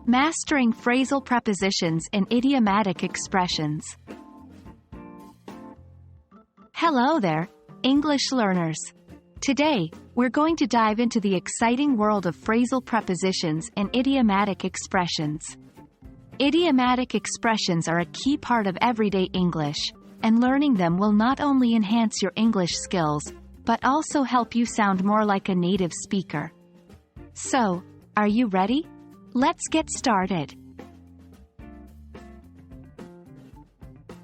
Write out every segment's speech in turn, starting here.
Mastering Phrasal Prepositions and Idiomatic Expressions. Hello there, English learners. Today, we're going to dive into the exciting world of phrasal prepositions and idiomatic expressions. Idiomatic expressions are a key part of everyday English, and learning them will not only enhance your English skills, but also help you sound more like a native speaker. So, are you ready? Let's get started.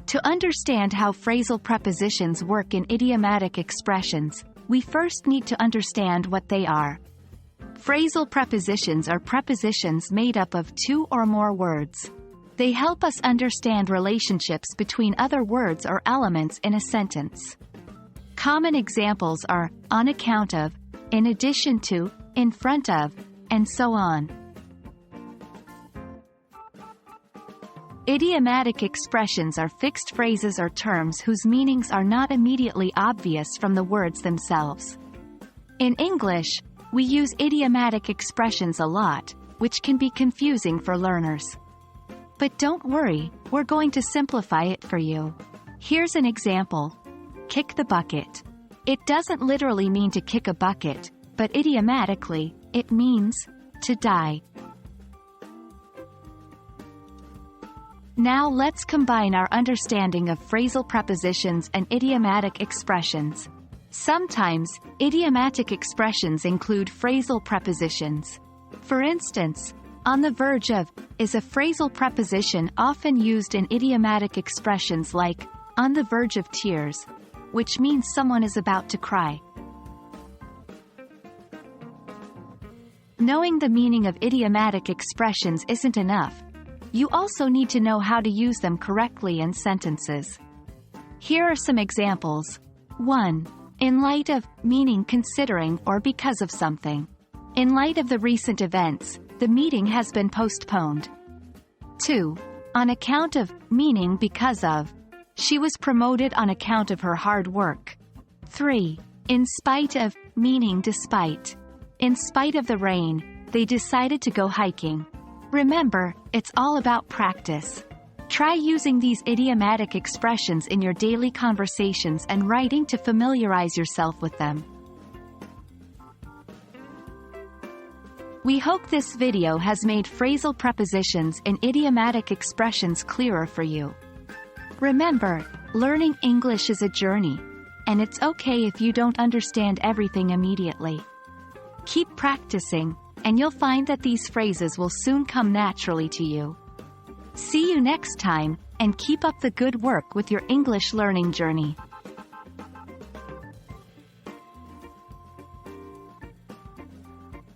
To understand how phrasal prepositions work in idiomatic expressions, we first need to understand what they are. Phrasal prepositions are prepositions made up of two or more words. They help us understand relationships between other words or elements in a sentence. Common examples are on account of, in addition to, in front of, and so on. Idiomatic expressions are fixed phrases or terms whose meanings are not immediately obvious from the words themselves. In English, we use idiomatic expressions a lot, which can be confusing for learners. But don't worry, we're going to simplify it for you. Here's an example. Kick the bucket. It doesn't literally mean to kick a bucket, but idiomatically, it means to die. Now let's combine our understanding of phrasal prepositions and idiomatic expressions. Sometimes, idiomatic expressions include phrasal prepositions. For instance, on the verge of is a phrasal preposition often used in idiomatic expressions like on the verge of tears, which means someone is about to cry. Knowing the meaning of idiomatic expressions isn't enough. You also need to know how to use them correctly in sentences. Here are some examples. 1. In light of, meaning considering or because of something. In light of the recent events, the meeting has been postponed. 2. On account of, meaning because of. She was promoted on account of her hard work. 3. In spite of, meaning despite. In spite of the rain, they decided to go hiking. Remember, it's all about practice. Try using these idiomatic expressions in your daily conversations and writing to familiarize yourself with them. We hope this video has made phrasal prepositions and idiomatic expressions clearer for you. Remember, learning English is a journey, and it's okay if you don't understand everything immediately. Keep practicing, and you'll find that these phrases will soon come naturally to you. See you next time, and keep up the good work with your English learning journey.